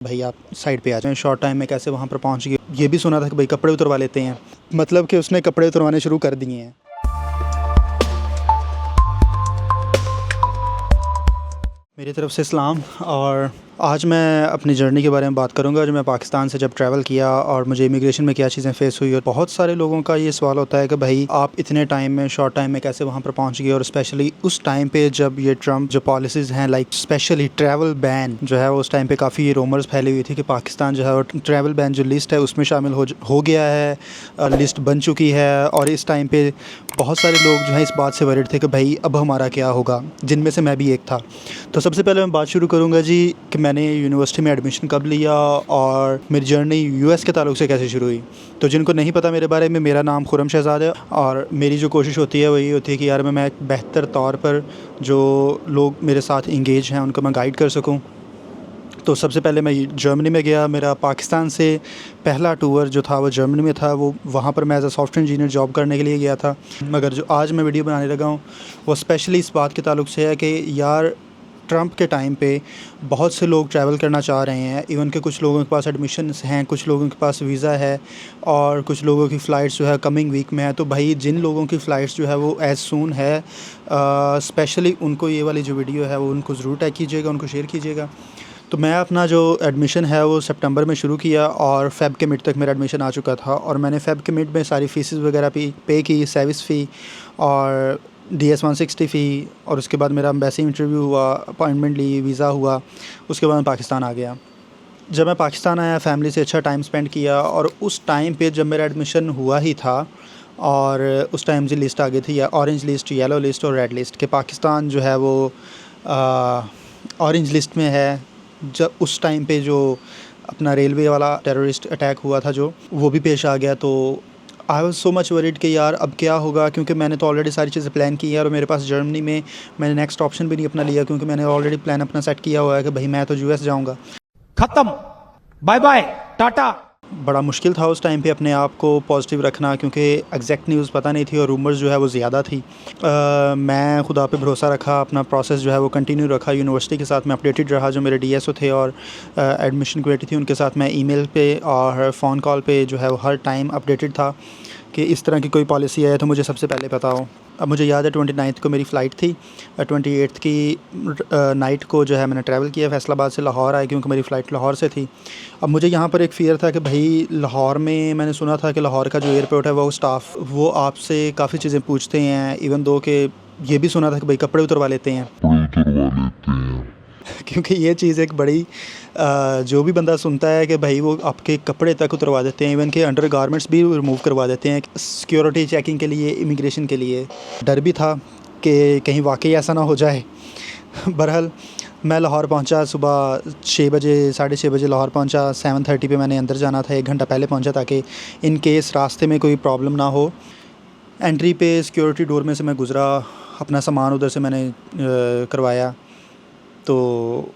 भाई आप साइड पे आ जाएं। शॉर्ट टाइम में कैसे वहाँ पर पहुँच गए। ये भी सुना था कि भाई कपड़े उतरवा लेते हैं, मतलब कि उसने कपड़े उतरवाने शुरू कर दिए हैं। मेरी तरफ से सलाम। और आज मैं अपनी जर्नी के बारे में बात करूंगा जो मैं पाकिस्तान से जब ट्रैवल किया और मुझे इमिग्रेशन में क्या चीज़ें फेस हुई। और बहुत सारे लोगों का ये सवाल होता है कि भाई आप इतने टाइम में, शॉर्ट टाइम में कैसे वहाँ पर पहुँच गए। और स्पेशली उस टाइम पे जब ये ट्रम्प जो पॉलिसीज़ हैं, लाइक स्पेशली ट्रैवल बैन जो है, उस टाइम पे काफ़ी रूमर्स फैली हुई थी कि पाकिस्तान जो है ट्रैवल बैन जो लिस्ट है उसमें शामिल हो गया है, लिस्ट बन चुकी है। और इस टाइम पे बहुत सारे लोग जो हैं इस बात से वरीड थे कि भाई अब हमारा क्या होगा, जिनमें से मैं भी एक था। तो सबसे पहले मैं बात शुरू करूँगा जी कि मैंने यूनिवर्सिटी में एडमिशन कब लिया और मेरी जर्नी यूएस के ताल्लुक से कैसे शुरू हुई। तो जिनको नहीं पता मेरे बारे में, मेरा नाम खुरम शहज़ाद है और मेरी जो कोशिश होती है वो ये होती है कि यार मैं एक बेहतर तौर पर जो लोग मेरे साथ इंगेज हैं उनको मैं गाइड कर सकूँ। तो सबसे पहले मैं जर्मनी में गया। मेरा पाकिस्तान से पहला टूर जो था वो जर्मनी में था। वो वहाँ पर मैं as a software engineer job करने के लिए गया था। मगर जो आज मैं वीडियो बनाने लगा हूँ वो स्पेशली इस बात के ताल्लुक से है कि यार ट्रम्प के टाइम पे बहुत से लोग ट्रैवल करना चाह रहे हैं। इवन के कुछ लोगों के पास एडमिशन्स हैं, कुछ लोगों के पास वीज़ा है और कुछ लोगों की फ़्लाइट्स जो है कमिंग वीक में है। तो भाई जिन लोगों की फ़्लाइट्स जो है वो एज़ सून है, स्पेशली उनको ये वाली जो वीडियो है वो उनको ज़रूर टैग कीजिएगा, उनको शेयर कीजिएगा। तो मैं अपना जो एडमिशन है वो सितंबर में शुरू किया और फ़ेब के मिड तक मेरा एडमिशन आ चुका था। और मैंने फ़ेब के मिड में सारी फ़ीसेस वगैरह पे की, सर्विस फ़ी और DS 160 फ़ी। और उसके बाद मेरा एम्बेसी इंटरव्यू हुआ, अपॉइंटमेंट ली, वीज़ा हुआ। उसके बाद मैं पाकिस्तान आ गया। जब मैं पाकिस्तान आया, फ़ैमिली से अच्छा टाइम स्पेंड किया। और उस टाइम पे जब मेरा एडमिशन हुआ ही था और उस टाइम से लिस्ट आ गई थी, या ऑरेंज लिस्ट, येलो लिस्ट और रेड लिस्ट, के पाकिस्तान जो है वो ऑरेंज लिस्ट में है। जब उस टाइम पे जो अपना रेलवे वाला टेररिस्ट अटैक हुआ था जो, वो भी पेश आ गया। तो I was so much worried कि यार अब क्या होगा, क्योंकि मैंने तो ऑलरेडी सारी चीज़ें प्लान की है और मेरे पास जर्मनी में मैंने नेक्स्ट ऑप्शन भी नहीं अपना लिया, क्योंकि मैंने ऑलरेडी प्लान अपना सेट किया हुआ है कि भाई मैं तो यूएस जाऊँगा। खत्म, बाय बाय, टाटा। बड़ा मुश्किल था उस टाइम पे अपने आप को पॉजिटिव रखना, क्योंकि एग्जैक्ट न्यूज़ पता नहीं थी और रूमर्स जो है वो ज़्यादा थी। मैं खुदा पे भरोसा रखा, अपना प्रोसेस जो है वो कंटिन्यू रखा। यूनिवर्सिटी के साथ मैं अपडेटेड रहा, जो मेरे DSO थे और एडमिशन कमेटी थी उनके साथ मैं ईमेल पे और फ़ोन कॉल पे जो है वो हर टाइम अपडेटेड था कि इस तरह की कोई पॉलिसी है तो मुझे सबसे पहले पता हो। अब मुझे याद है 29 को मेरी फ़्लाइट थी, 28 की नाइट को जो है मैंने ट्रैवल किया फैसलाबाद से लाहौर आए, क्योंकि मेरी फ़्लाइट लाहौर से थी। अब मुझे यहाँ पर एक फ़ियर था कि भाई लाहौर में मैंने सुना था कि लाहौर का जो एयरपोर्ट है वो स्टाफ वो आपसे काफ़ी चीज़ें पूछते हैं। इवन दो कि ये भी सुना था कि भाई कपड़े उतरवा लेते हैं क्योंकि ये चीज़ एक बड़ी जो भी बंदा सुनता है कि भाई वो आपके कपड़े तक उतरवा देते हैं, इवन के अंडर गारमेंट्स भी रिमूव करवा देते हैं सिक्योरिटी चेकिंग के लिए, इमिग्रेशन के लिए। डर भी था कि कहीं वाकई ऐसा ना हो जाए। बहरहाल मैं लाहौर पहुंचा सुबह 6 बजे, 6:30 बजे लाहौर पहुंचा। 7:30 पे मैंने अंदर जाना था, 1 घंटा पहले पहुंचा ताकि इन केस रास्ते में कोई प्रॉब्लम ना हो। एंट्री पे सिक्योरिटी डोर में से मैं गुज़रा, अपना सामान उधर से मैंने करवाया। तो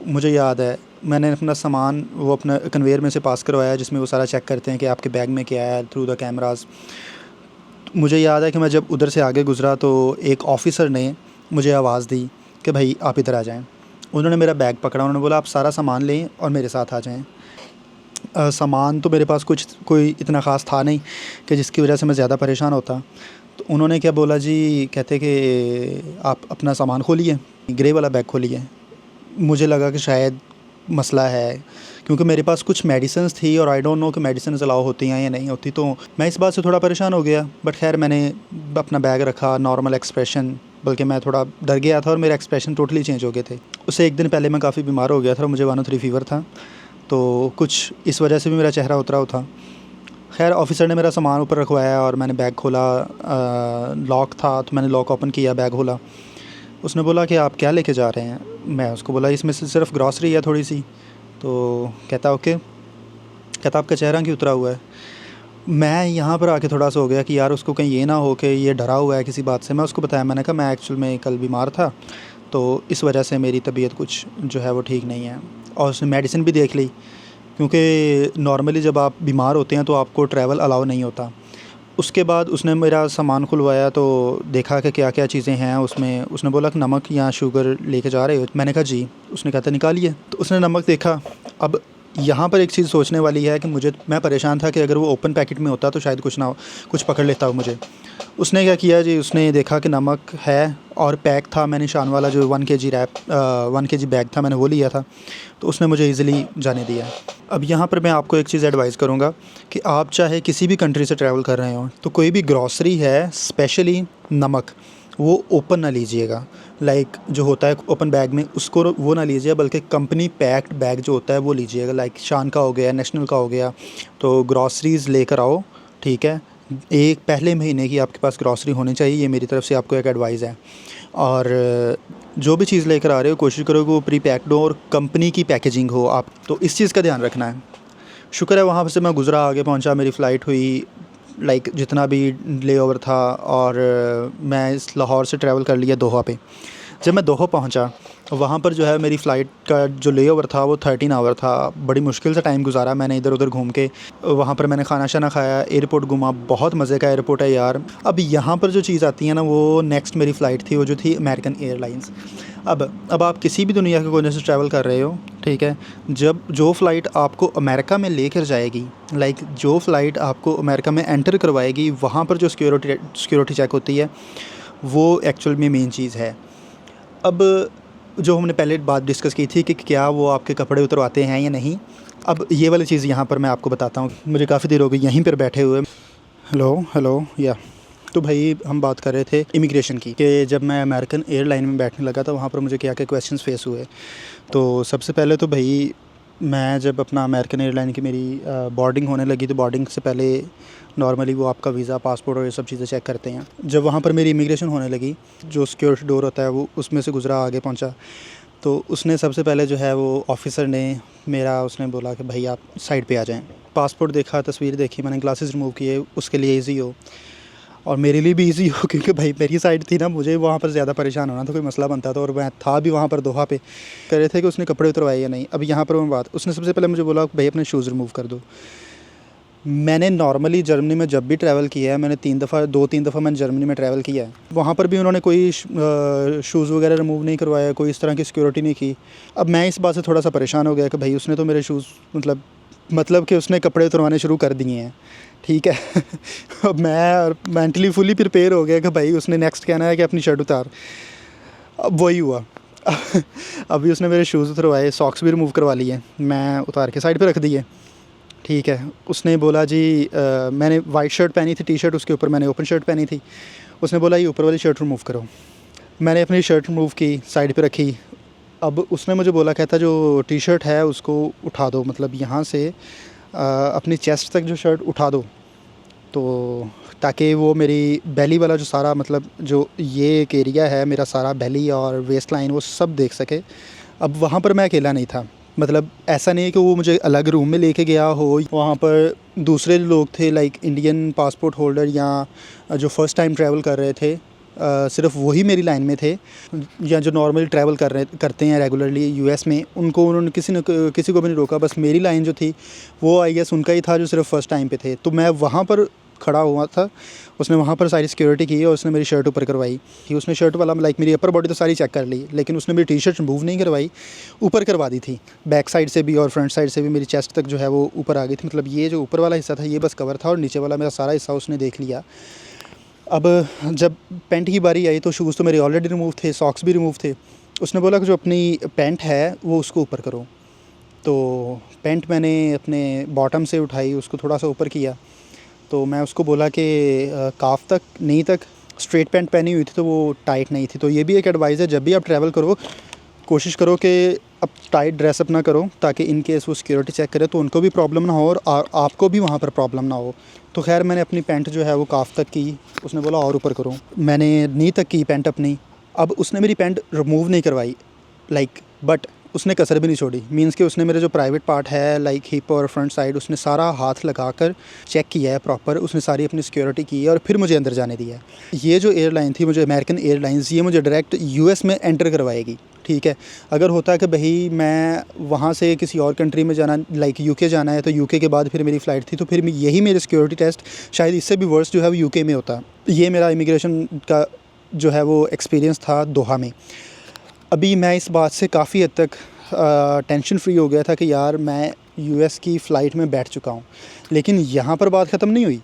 मुझे याद है मैंने अपना सामान वो अपना कन्वेयर में से पास करवाया, जिसमें वो सारा चेक करते हैं कि आपके बैग में क्या है थ्रू द कैमरास। मुझे याद है कि मैं जब उधर से आगे गुज़रा तो एक ऑफ़िसर ने मुझे आवाज़ दी कि भाई आप इधर आ जाएं। उन्होंने मेरा बैग पकड़ा, उन्होंने बोला आप सारा सामान लें और मेरे साथ आ जाएं। सामान तो मेरे पास कोई इतना ख़ास था नहीं कि जिसकी वजह से मैं ज़्यादा परेशान होता। तो उन्होंने क्या बोला जी, कहते कि आप अपना सामान खोलिए, ग्रे वाला बैग खोलिए। मुझे लगा कि शायद मसला है, क्योंकि मेरे पास कुछ मेडिसिन्स थी और आई डोंट नो कि मेडिसिन अलाउ होती हैं या नहीं होती। तो मैं इस बात से थोड़ा परेशान हो गया। बट खैर मैंने अपना बैग रखा, नॉर्मल एक्सप्रेशन, बल्कि मैं थोड़ा डर गया था और मेरा एक्सप्रेशन टोटली चेंज हो गए थे। उससे एक दिन पहले मैं काफ़ी बीमार हो गया था, मुझे 103 फ़ीवर था, तो कुछ इस वजह से भी मेरा चेहरा उतरा हुआ था। खैर ऑफिसर ने मेरा सामान ऊपर रखवाया और मैंने बैग खोला। लॉक था तो मैंने लॉक ओपन किया, बैग खोला। उसने बोला कि आप क्या लेके जा रहे हैं। मैं उसको बोला इसमें से सिर्फ ग्रॉसरी है थोड़ी सी। तो कहता ओके। कहता आपका चेहरा क्यों उतरा हुआ है। मैं यहाँ पर आके थोड़ा सा हो गया कि यार उसको कहीं ये ना हो कि ये डरा हुआ है किसी बात से। मैं उसको बताया, मैंने कहा मैं एक्चुअल में कल बीमार था तो इस वजह से मेरी तबीयत कुछ जो है वो ठीक नहीं है। और उसने मेडिसिन भी देख ली, क्योंकि नॉर्मली जब आप बीमार होते हैं तो आपको ट्रैवल अलाउ नहीं होता। उसके बाद उसने मेरा सामान खुलवाया तो देखा कि क्या क्या चीज़ें हैं उसमें। उसने बोला कि नमक या शुगर लेके जा रहे हो। मैंने कहा जी। उसने कहा था निकालिए। तो उसने नमक देखा। अब यहाँ पर एक चीज़ सोचने वाली है कि मैं परेशान था कि अगर वो ओपन पैकेट में होता तो शायद कुछ पकड़ लेता वो मुझे। उसने क्या किया जी, उसने देखा कि नमक है और पैक था। मैंने शान वाला जो 1 केजी 1 केजी बैग था, मैंने वो लिया था, तो उसने मुझे ईज़िली जाने दिया। अब यहाँ पर मैं आपको एक चीज़ एडवाइस करूँगा कि आप चाहे किसी भी कंट्री से ट्रैवल कर रहे हो तो कोई भी ग्रॉसरी है, स्पेशली नमक, वो ओपन ना लीजिएगा। लाइक जो होता है ओपन बैग में, उसको वो ना लीजिए, बल्कि कंपनी पैक्ड बैग जो होता है वो लीजिएगा। लाइक शान का हो गया, नेशनल का हो गया। तो ग्रॉसरीज़ लेकर आओ, ठीक है। एक पहले महीने की आपके पास ग्रॉसरी होनी चाहिए, ये मेरी तरफ़ से आपको एक एडवाइस है। और जो भी चीज़ लेकर आ रहे हो कोशिश करो कि वो प्री पैक्ड हो और कंपनी की पैकेजिंग हो। आप तो इस चीज़ का ध्यान रखना है। शुक्र है वहाँ से मैं गुज़रा, आगे पहुँचा, मेरी फ़्लाइट हुई। लाइक जितना भी लेओवर था, और मैं इस लाहौर से ट्रैवल कर लिया दोहा पे। जब मैं दोहा पहुँचा, वहाँ पर जो है मेरी फ़्लाइट का जो लेओवर था वो 13 आवर था। बड़ी मुश्किल से टाइम गुजारा मैंने इधर उधर घूम के। वहाँ पर मैंने खाना शाना खाया, एयरपोर्ट घूमा, बहुत मज़े का एयरपोर्ट है यार। अब यहाँ पर जो चीज़ आती है ना, वो नेक्स्ट मेरी फ़्लाइट थी, वो जो थी अमेरिकन एयरलाइंस। अब आप किसी भी दुनिया के कोने से ट्रैवल कर रहे हो, ठीक है, जब जो फ़्लाइट आपको अमेरिका में लेकर जाएगी, लाइक जो फ़्लाइट आपको अमेरिका में एंटर करवाएगी, वहाँ पर जो सिक्योरिटी चेक होती है वो एक्चुअल में मेन चीज़ है। अब जो हमने पहले बात डिस्कस की थी कि क्या वो आपके कपड़े उतरवाते हैं या नहीं, अब ये वाली चीज़ यहाँ पर मैं आपको बताता हूँ। मुझे काफ़ी देर हो गई यहीं पर बैठे हुए। हेलो या तो भाई हम बात कर रहे थे इमिग्रेशन की, कि जब मैं अमेरिकन एयरलाइन में बैठने लगा तो वहाँ पर मुझे क्या क्या क्वेश्चंस फेस हुए। तो सबसे पहले तो भाई, मैं जब अपना अमेरिकन एयरलाइन की मेरी बोर्डिंग होने लगी, तो बोर्डिंग से पहले नॉर्मली वो आपका वीज़ा, पासपोर्ट और ये सब चीज़ें चेक करते हैं। जब वहाँ पर मेरी इमिग्रेशन होने लगी, जो सिक्योरिटी डोर होता है वो उसमें से गुज़रा, आगे पहुँचा, तो उसने सबसे पहले जो है वो ऑफ़िसर ने उसने बोला कि भाई आप साइड पे आ जाएँ। पासपोर्ट देखा, तस्वीर देखी, मैंने ग्लासेस रिमूव किए उसके लिए ईज़ी हो, और मेरे लिए भी ईज़ी हो, क्योंकि भाई मेरी साइड थी ना, मुझे वहाँ पर ज़्यादा परेशान होना तो कोई मसला बनता था। और मैं था भी वहाँ पर दोहा पे, कह रहे थे कि उसने कपड़े उतरवाए या नहीं। अब यहाँ पर मैं बात, उसने सबसे पहले मुझे बोला भाई अपने शूज़ रिमूव कर दो। मैंने नॉर्मली जर्मनी में जब भी ट्रैवल किया है, मैंने 2-3 दफ़ा मैंने जर्मनी में ट्रैवल किया है, वहाँ पर भी उन्होंने कोई शूज़ वगैरह रिमूव नहीं करवाया, कोई इस तरह की सिक्योरिटी नहीं की। अब मैं इस बात से थोड़ा सा परेशान हो गया कि भाई उसने तो मेरे शूज़ मतलब कि उसने कपड़े उतरवाने शुरू कर दिए हैं, ठीक है। अब मैं मेंटली फुली प्रिपेयर हो गया कि भाई उसने नेक्स्ट कहना है कि अपनी शर्ट उतार। अब वही हुआ। अभी उसने मेरे शूज़ उतरवाए, सॉक्स भी रिमूव करवा लिए, मैं उतार के साइड पे रख दिए, ठीक है। उसने बोला जी मैंने वाइट शर्ट पहनी थी, टी-शर्ट, उसके ऊपर मैंने ओपन शर्ट पहनी थी। उसने बोला ये ऊपर वाली शर्ट रिमूव करो। मैंने अपनी शर्ट रिमूव की, साइड पे रखी। अब उसने मुझे बोला, कहता जो टी-शर्ट है उसको उठा दो, मतलब यहाँ से अपनी चेस्ट तक जो शर्ट उठा दो, तो ताकि वो मेरी बेली वाला जो सारा, मतलब जो ये एक एरिया है मेरा, सारा बेली और वेस्ट लाइन, वो सब देख सके। अब वहाँ पर मैं अकेला नहीं था, मतलब ऐसा नहीं है कि वो मुझे अलग रूम में लेके गया हो। वहाँ पर दूसरे लोग थे, लाइक इंडियन पासपोर्ट होल्डर या जो फ़र्स्ट टाइम ट्रैवल कर रहे थे, सिर्फ वही मेरी लाइन में थे, या जो नॉर्मली ट्रैवल करते हैं रेगुलरली यूएस में, उन्होंने किसी को भी नहीं रोका। बस मेरी लाइन जो थी वो आई गेस उनका ही था, जो सिर्फ फ़र्स्ट टाइम पे थे। तो मैं वहाँ पर खड़ा हुआ था, उसने वहाँ पर सारी सिक्योरिटी की और उसने मेरी शर्ट ऊपर करवाई कि उसने शर्ट वाला, लाइक मेरी अपर बॉडी तो सारी चेक कर ली, लेकिन उसने मेरी टी-शर्ट रिमूव नहीं करवाई, ऊपर करवा दी थी। बैक साइड से भी और फ्रंट साइड से भी मेरी चेस्ट तक जो है वो ऊपर आ गई थी। मतलब ये जो ऊपर वाला हिस्सा था ये बस कवर था, और नीचे वाला मेरा सारा हिस्सा उसने देख लिया। अब जब पैंट की बारी आई तो शूज़ तो मेरे ऑलरेडी रिमूव थे, सॉक्स भी रिमूव थे। उसने बोला कि जो अपनी पैंट है वो उसको ऊपर करो। तो पैंट मैंने अपने बॉटम से उठाई, उसको थोड़ा सा ऊपर किया, तो मैं उसको बोला कि काफ तक, नी तक स्ट्रेट पैंट पहनी हुई थी तो वो टाइट नहीं थी। तो ये भी एक एडवाइस है, जब भी आप ट्रैवल करो कोशिश करो कि अब टाइट ड्रेसअप ना करो, ताकि इन केस वो सिक्योरिटी चेक करे तो उनको भी प्रॉब्लम ना हो और आपको भी वहाँ पर प्रॉब्लम ना हो। तो खैर मैंने अपनी पैंट जो है वो काफ तक की, उसने बोला और ऊपर करो, मैंने नी तक की पैंट अपनी। अब उसने मेरी पैंट रिमूव नहीं करवाई, लाइक, बट उसने कसर भी नहीं छोड़ी। मींस कि उसने मेरे जो प्राइवेट पार्ट है, लाइक हिप और फ्रंट साइड, उसने सारा हाथ लगाकर चेक किया है प्रॉपर, उसने सारी अपनी सिक्योरिटी की है और फिर मुझे अंदर जाने दिया है। ये जो एयरलाइन थी, मुझे अमेरिकन एयरलाइंस, ये मुझे डायरेक्ट यूएस में एंटर करवाएगी, ठीक है। अगर होता है कि भाई मैं वहाँ से किसी और कंट्री में जाना, लाइक यूके जाना है, तो यूके के बाद फिर मेरी फ़्लाइट थी, तो फिर यही मेरे सिक्योरिटी टेस्ट शायद इससे भी वर्स्ट जो है वो यूके में होता। ये मेरा इमिग्रेशन का जो है वो एक्सपीरियंस था दोहा में। अभी मैं इस बात से काफ़ी हद तक टेंशन फ्री हो गया था कि यार मैं यूएस की फ़्लाइट में बैठ चुका हूँ। लेकिन यहाँ पर बात ख़त्म नहीं हुई।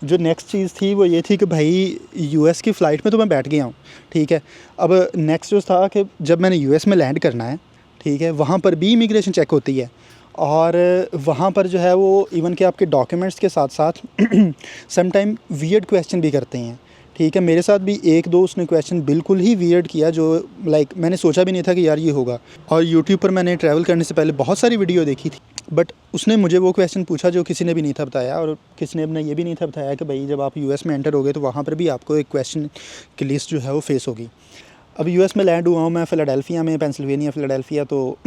जो नेक्स्ट चीज़ थी वो ये थी कि भाई यूएस की फ़्लाइट में तो मैं बैठ गया हूँ, ठीक है। अब नेक्स्ट जो था कि जब मैंने यूएस में लैंड करना है, ठीक है, वहाँ पर भी इमिग्रेशन चेक होती है और वहाँ पर जो है वो इवन कि आपके डॉक्यूमेंट्स के साथ साथ सम टाइम वियर्ड क्वेश्चन भी करते हैं, ठीक है। मेरे साथ भी एक दो उसने क्वेश्चन बिल्कुल ही वियर्ड किया जो लाइक मैंने सोचा भी नहीं था कि यार ये होगा। और यूट्यूब पर मैंने ट्रैवल करने से पहले बहुत सारी वीडियो देखी थी, बट उसने मुझे वो क्वेश्चन पूछा जो किसी ने भी नहीं था बताया, और किसी ने अपने ये भी नहीं था बताया कि भाई जब आप यूएस में एंटर होगे तो वहाँ पर भी आपको एक क्वेश्चन की लिस्ट जो है वो फेस होगी। अब यूएस में लैंड हुआ हूँ मैं फ़िलाडेल्फिया में, पेंसिल्वेनिया फ़िलाडेल्फिया। तो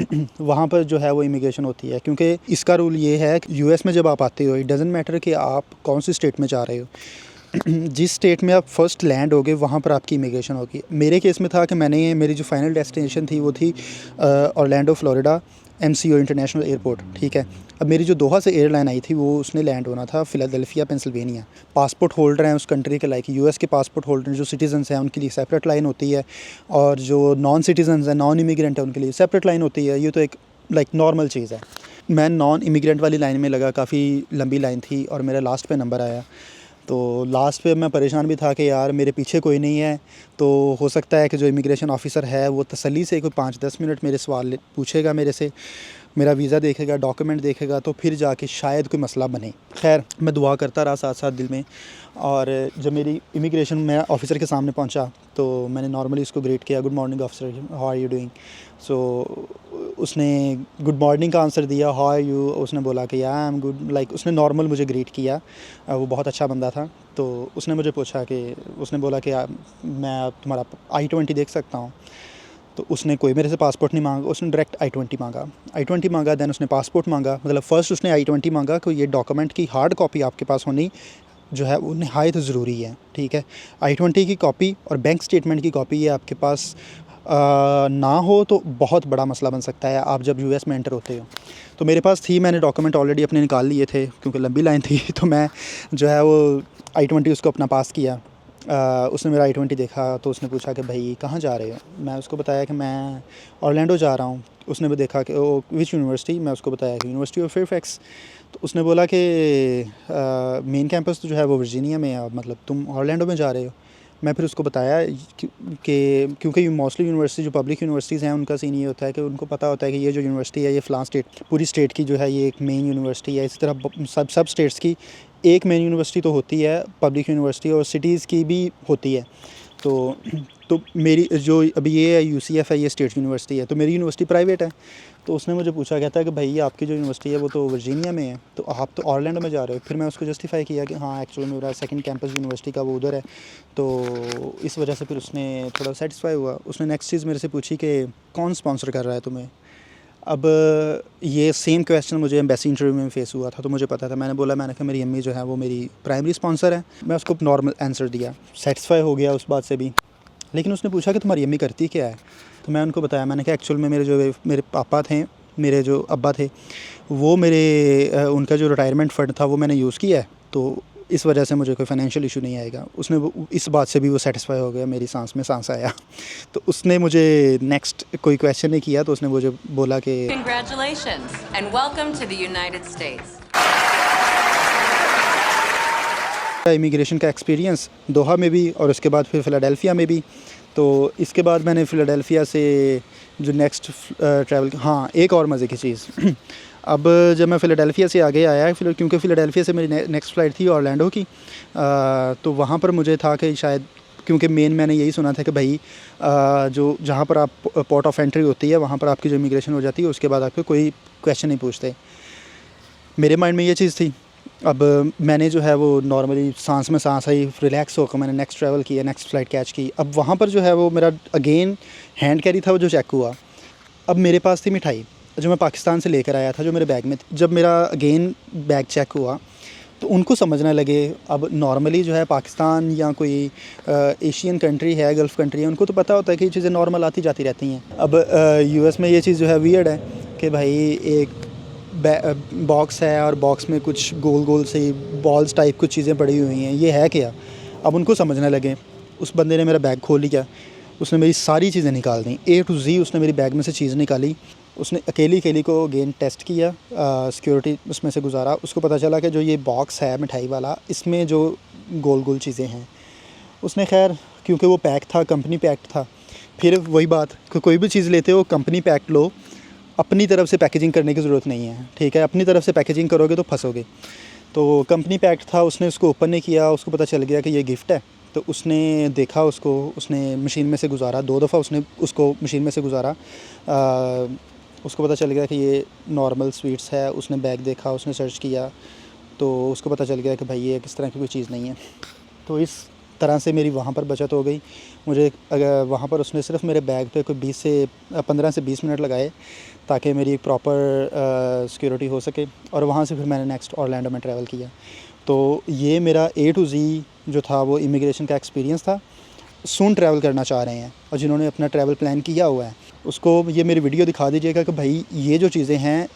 वहाँ पर जो है वो इमिग्रेशन होती है, क्योंकि इसका रूल ये है कि यूएस में जब आप आते हो, इट डज़न्ट मैटर कि आप कौन सी स्टेट में जा रहे हो, जिस स्टेट में आप फर्स्ट लैंड होगे वहाँ पर आपकी इमिग्रेशन होगी। मेरे केस में था कि मेरी जो फाइनल डेस्टिनेशन थी वो थी Orlando Florida MCO international airport, ठीक है। अब मेरी जो दोहा से एयरलाइन आई थी वो उसने लैंड होना था फ़िलाडेल्फिया पेंसिल्वेनिया। पासपोर्ट होल्डर हैं उस कंट्री के, लाइक यूएस के पासपोर्ट होल्डर जो सिटीजन्स हैं उनके लिए सेपरेट लाइन होती है, और जो नॉन सिटीजन्स हैं, नॉन इमिग्रेंट हैं, उनके लिए सेपरेट लाइन होती है। ये तो एक लाइक नॉर्मल चीज़ है। मैं नॉन इमिग्रेंट वाली लाइन में लगा, काफ़ी लंबी लाइन थी और मेरा लास्ट पे नंबर आया। तो लास्ट पे मैं परेशान भी था कि यार मेरे पीछे कोई नहीं है, तो हो सकता है कि जो इमिग्रेशन ऑफ़िसर है वो तसल्ली से कोई 5-10 मिनट मेरे सवाल पूछेगा मेरे से, मेरा वीज़ा देखेगा, डॉक्यूमेंट देखेगा, तो फिर जाके शायद कोई मसला बने। खैर मैं दुआ करता रहा साथ साथ दिल में। और जब मेरी इमिग्रेशन मैं ऑफ़िसर के सामने पहुंचा तो मैंने नॉर्मली उसको ग्रीट किया, good morning officer, how are you doing. So उसने गुड मॉर्निंग का आंसर दिया, हाउ आर यू। उसने बोला कि yeah I am good, like उसने नॉर्मल मुझे ग्रीट किया। वो बहुत अच्छा बंदा था। तो उसने मुझे पूछा कि उसने बोला कि मैं तुम्हारा I-20 देख सकता हूँ। तो उसने कोई मेरे से पासपोर्ट नहीं मांगा, उसने डायरेक्ट I-20 मांगा। दैन उसने पासपोर्ट मांगा, मतलब फ़र्स्ट उसने I-20 मांगा कि ये डॉक्यूमेंट की हार्ड कॉपी आपके पास होनी जो है वो नहायत ज़रूरी है, ठीक है। I-20 की कॉपी और बैंक स्टेटमेंट की कॉपी ये आपके पास ना हो तो बहुत बड़ा मसला बन सकता है आप जब यूएस में एंटर होते हो। तो मेरे पास थी, मैंने डॉक्यूमेंट ऑलरेडी अपने निकाल लिए थे क्योंकि लंबी लाइन थी। तो मैं जो है वो I-20 उसको अपना पास किया। उसने मेरा I-20 देखा तो उसने पूछा कि भाई कहाँ जा रहे हो। मैं उसको बताया कि मैं ऑरलैंडो जा रहा हूँ। उसने भी देखा कि ओ विच यूनिवर्सिटी, मैं उसको बताया कि यूनिवर्सिटी ऑफ फेयरफैक्स। तो उसने बोला कि मेन कैंपस तो जो है वो वर्जीनिया में है, मतलब तुम ऑरलैंडो में जा रहे हो। मैं फिर उसको बताया कि क्योंकि मोस्टली यूनिवर्सिटी जो पब्लिक यूनिवर्सिटीज़ हैं उनका सीन ये होता है कि उनको पता होता है कि ये जो यूनिवर्सिटी है ये फ़लाँ स्टेट, पूरी स्टेट की जो है ये एक मेन यूनिवर्सिटी है। इसी तरह सब स्टेट्स की एक मेन यूनिवर्सिटी तो होती है पब्लिक यूनिवर्सिटी, और सिटीज़ की भी होती है। तो मेरी जो अभी ये है UCF है, ये स्टेट यूनिवर्सिटी है, तो मेरी यूनिवर्सिटी प्राइवेट है। तो उसने मुझे पूछा, कहता है कि भाई आपकी जो यूनिवर्सिटी है वो तो वर्जीनिया में है, तो आप तो ऑरलैंडो में जा रहे हो। फिर मैं उसको जस्टिफाई किया कि हाँ एक्चुअली मेरा सेकंड कैंपस यूनिवर्सिटी का वो उधर है, तो इस वजह से फिर उसने थोड़ा सेटिस्फाई हुआ। उसने नेक्स्ट चीज़ मेरे से पूछी कि कौन स्पॉन्सर कर रहा है तुम्हें। अब ये सेम क्वेश्चन मुझे एम्बेसी इंटरव्यू में फेस हुआ था, तो मुझे पता था। मैंने कहा मेरी अम्मी जो है वो मेरी प्राइमरी स्पॉन्सर है। मैं उसको नॉर्मल आंसर दिया, सेटिस्फाई हो गया उस बात से भी। लेकिन उसने पूछा कि तुम्हारी अम्मी करती क्या है। तो मैं उनको बताया, मैंने कहा एक्चुअल में मेरे पापा थे, मेरे जो अब्बा थे वो उनका जो रिटायरमेंट फ़ंड था वो मैंने यूज़ किया है, तो इस वजह से मुझे कोई फाइनेंशियल इशू नहीं आएगा। इस बात से भी वो सेटिस्फाई हो गया, मेरी सांस में सांस आया। तो उसने मुझे नेक्स्ट कोई क्वेश्चन नहीं किया, तो उसने मुझे बोला कि Congratulations and welcome to the United States. Immigration का एक्सपीरियंस दोहा में भी और उसके बाद फिर फ़िलाडेल्फिया में भी। तो इसके बाद मैंने फ़िलाडेल्फिया से जो नेक्स्ट ट्रैवल, हाँ एक और मज़े की चीज़ अब जब मैं फ़िलाडेल्फिया से आगे आया, क्योंकि फ़िलाडेल्फिया से मेरी नेक्स्ट फ़्लाइट थी ऑरलैंडो की, तो वहाँ पर मुझे था कि शायद, क्योंकि मैंने यही सुना था कि भाई जो जहाँ पर आप पोर्ट ऑफ एंट्री होती है वहाँ पर आपकी जो इमिग्रेशन हो जाती है उसके बाद आपको कोई क्वेश्चन नहीं पूछते। मेरे माइंड में ये चीज़ थी। अब मैंने जो है वो नॉर्मली सांस में सांस आई, रिलैक्स होकर मैंने नेक्स्ट ट्रैवल किया, नेक्स्ट फ़्लाइट कैच की। अब वहाँ पर जो है वो मेरा अगेन हैंड कैरी था वो जो चेक हुआ। अब मेरे पास थी मिठाई जो मैं पाकिस्तान से लेकर आया था, जो मेरे बैग में थी। जब मेरा अगेन बैग चेक हुआ तो उनको समझने लगे, अब नॉर्मली जो है पाकिस्तान या कोई एशियन कंट्री है, गल्फ़ कंट्री है, उनको तो पता होता है कि ये चीज़ें नॉर्मल आती जाती रहती हैं। अब यूएस में ये चीज़ जो है वियर्ड है कि भाई एक बॉक्स है और बॉक्स में कुछ गोल गोल से बॉल्स टाइप कुछ चीज़ें पड़ी हुई हैं, ये है क्या। अब उनको समझने लगे। उस बंदे ने मेरा बैग खोल लिया, उसने मेरी सारी चीज़ें निकाल दी, A to Z उसने मेरी बैग में से चीज़ निकाली। उसने अकेली को अगेन टेस्ट किया, सिक्योरिटी उसमें से गुजारा। उसको पता चला कि जो ये बॉक्स है मिठाई वाला, इसमें जो गोल गोल चीज़ें हैं, उसने खैर क्योंकि वो पैक था, कंपनी पैक्ड था, फिर वही बात कि कोई भी चीज़ लेते हो कंपनी पैक्ड लो, अपनी तरफ से पैकेजिंग करने की ज़रूरत नहीं है, ठीक है। अपनी तरफ से पैकेजिंग करोगे तो फंसोगे। तो कंपनी पैक्ड था, उसने उसको ओपन नहीं किया, उसको पता चल गया कि ये गिफ्ट है। तो उसने देखा उसको, उसने मशीन में से गुज़ारा, 2 दफ़ा उसने उसको मशीन में से गुज़ारा। उसको पता चल गया कि ये नॉर्मल स्वीट्स है। उसने बैग देखा, उसने सर्च किया, तो उसको पता चल गया कि भाई ये किस तरह की कोई चीज़ नहीं है। तो इस तरह से मेरी वहाँ पर बचत हो गई। मुझे अगर वहाँ पर उसने सिर्फ मेरे बैग पे कोई 15 से 20 मिनट लगाए ताकि मेरी प्रॉपर सिक्योरिटी हो सके, और वहाँ से फिर मैंने नेक्स्ट ऑरलैंडो में ट्रैवल किया। तो ये मेरा A to Z जो था वो इमिग्रेशन का एक्सपीरियंस था। सून ट्रैवल करना चाह रहे हैं और जिन्होंने अपना ट्रैवल प्लान किया हुआ है, उसको ये मेरी वीडियो दिखा दीजिएगा कि भाई ये जो चीज़ें हैं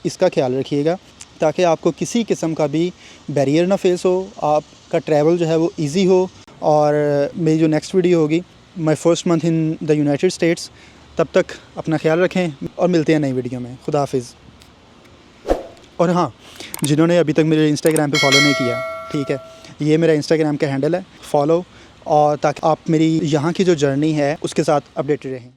इसका ख्याल रखिएगा, ताकि आपको किसी किस्म का भी बैरियर ना फेस हो, आपका ट्रैवल जो है वो ईज़ी हो। और मेरी जो नेक्स्ट वीडियो होगी, my first month in the United states, तब तक अपना ख्याल रखें और मिलते हैं नई वीडियो में। खुदा हाफिज़। और हाँ, जिन्होंने अभी तक मेरे इंस्टाग्राम पे फॉलो नहीं किया, ठीक है, ये मेरा इंस्टाग्राम का हैंडल है, फॉलो, और ताकि आप मेरी यहाँ की जो जर्नी है उसके साथ अपडेटेड रहें।